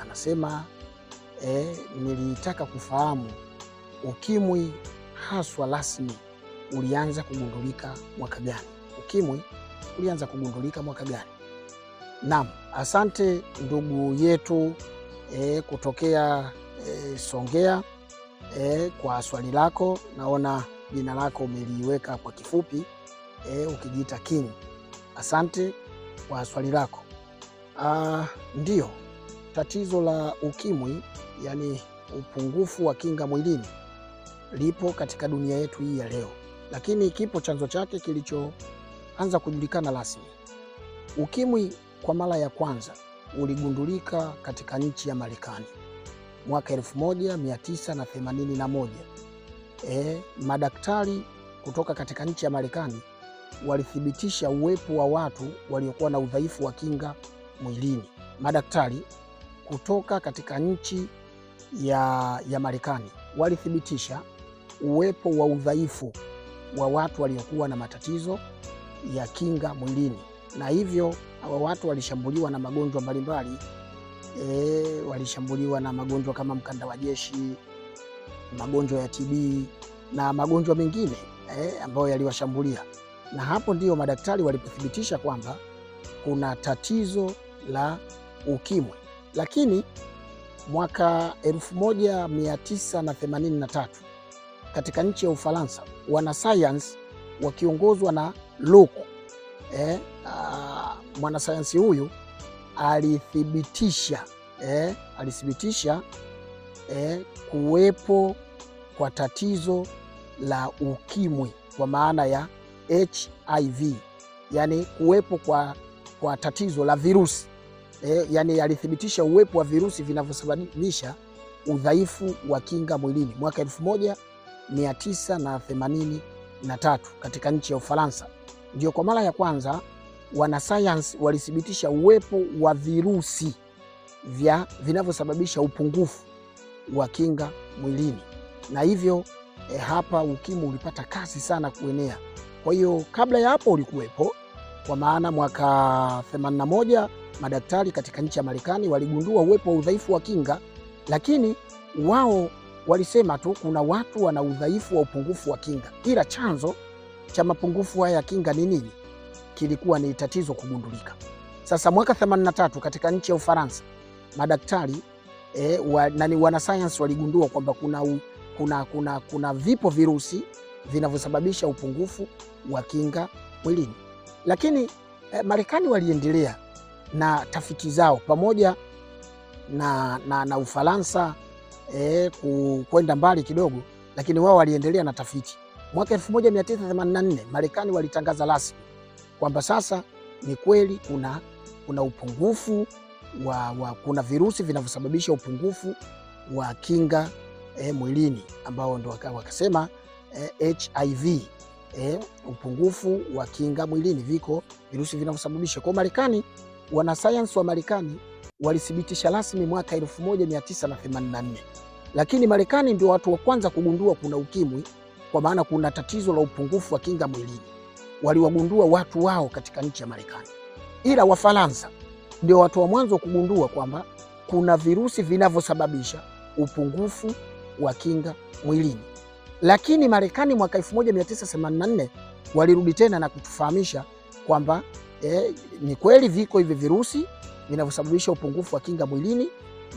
anasema nilitaka kufahamu ukimwi haswa rasmi ulianza kugundulika mwaka gani? Ukimwi ulianza kugundulika mwaka gani? Naam, asante ndugu yetu kutokea Songea kwa swali lako. Naona jina lako umeliweka kwa kifupi ukijiita King. Asante kwa swali lako. Ndio, tatizo la ukimwi, yani upungufu wa kinga mwilini, lipo katika dunia yetu hii ya leo, lakini kipo chanzo chake kilichoanza kujulikana rasmi. Ukimwi kwa mara ya kwanza uligundulika katika nchi ya Marekani mwaka 1981. Madaktari kutoka katika nchi ya Marekani walithibitisha uwepo wa watu waliokuwa na udhaifu wa kinga mwilini. Madaktari kutoka katika nchi ya Marekani walithibitisha uwepo wa udhaifu wa watu waliokuwa na matatizo ya kinga mwilini, na hivyo hawa watu walishambuliwa na magonjwa mbalimbali. Walishambuliwa na magonjwa kama mkanda wa jeshi, magonjwa ya TB na magonjwa mengine ambayo yaliwashambulia, na hapo ndio madaktari walipothibitisha kwamba kuna tatizo la ukimwi. Lakini mwaka 1983 katika nchi ya Ufaransa, wanasayansi wakiongozwa na Luc, mwanasayansi huyu alithibitisha kuwepo kwa tatizo la ukimwi kwa maana ya HIV, yani kuwepo kwa tatizo la virusi. Yani alithibitisha uwepo wa virusi vinavyosababisha udhaifu wa kinga mwilini mwaka 1983 katika nchi ya Ufaransa. Ndio kwa mara ya kwanza wanasayansi walithibitisha uwepo wa virusi vinavyosababisha upungufu wa kinga mwilini, na hivyo hapa ukimwi ulipata kasi sana kuenea. Kwa hiyo kabla ya hapo ulikuwepo, kwa maana mwaka 81 madaktari katika nchi ya Marekani waligundua uwepo wa udhaifu wa kinga, lakini wao walisema tu kuna watu wana udhaifu wa upungufu wa kinga, ila chanzo cha mapungufu haya ya kinga ni nini kilikuwa ni tatizo kugundulika. Sasa mwaka 83 katika nchi ya Ufaransa madaktari wanasayansi waligundua kwamba kuna vipo virusi vinavyosababisha upungufu wa kinga mwilini. Lakini Marekani waliendelea na tafiti zao pamoja na Ufaransa kwenda mbali kidogo, lakini wao waliendelea na tafiti. Mwaka 1984 Marekani walitangaza rasmi kwamba sasa ni kweli kuna upungufu kuna virusi vinavyosababisha upungufu wa kinga mwilini, ambao ndo wakasema HIV, upungufu wa kinga mwilini, viko virusi vinavyosababisha. Kwa Marekani, wanasayansi wa Marekani walithibitisha rasmi mwaka 1984, lakini Marekani ndio watu wa kwanza kugundua kuna ukimwi, kwa maana kuna tatizo la upungufu wa kinga mwilini. Waliwagundua watu wao katika nchi ya Marekani, ila Wafaransa ndio watu wa mwanzo kugundua kwamba kuna virusi vinavyosababisha upungufu wa kinga mwilini. Lakini Marekani mwaka 1984 walirudi tena na kutufahamisha kwamba ni kweli viko hivi virusi vinavyosababisha upungufu wa kinga mwilini,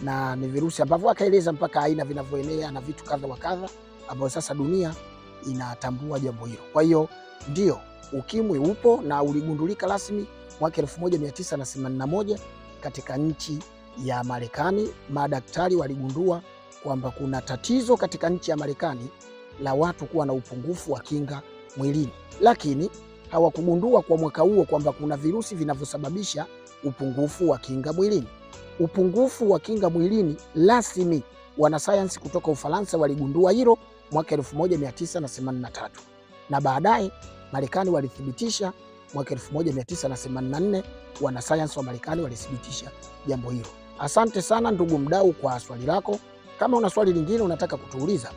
na ni virusi ambavyo akaeleza mpaka aina vinavyoenea na vitu kadha wa kadha, ambao sasa dunia inatambua jambo hilo. Kwa hiyo ndio ukimwi upo na uligundulika rasmi mwaka 1981 katika nchi ya Marekani. Madaktari waligundua kwamba kuna tatizo katika nchi ya Marekani la watu kuwa na upungufu wa kinga mwilini, lakini hawakugundua kwa mwaka huo kwamba kuna virusi vinavyosababisha upungufu wa kinga mwilini. Upungufu wa kinga mwilini rasmi wanasayansi kutoka Ufaransa waligundua hilo mwaka 1983, na baadaye Marekani walithibitisha mwaka 1984. Wanasayansi wa Marekani walithibitisha jambo hilo. Asante sana ndugu mdau kwa swali lako. Kama una swali lingine unataka kutuuliza,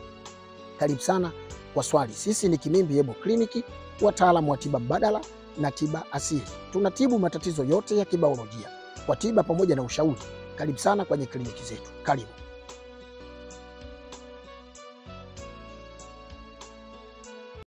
karibu sana kwa swali. Sisi ni Kimimbi Herbal Clinic, wataalamu wa tiba mbadala na tiba asili. Tunatibu matatizo yote ya kibiolojia kwa tiba pamoja na ushauri. Karibu sana kwenye kliniki zetu. Karibu.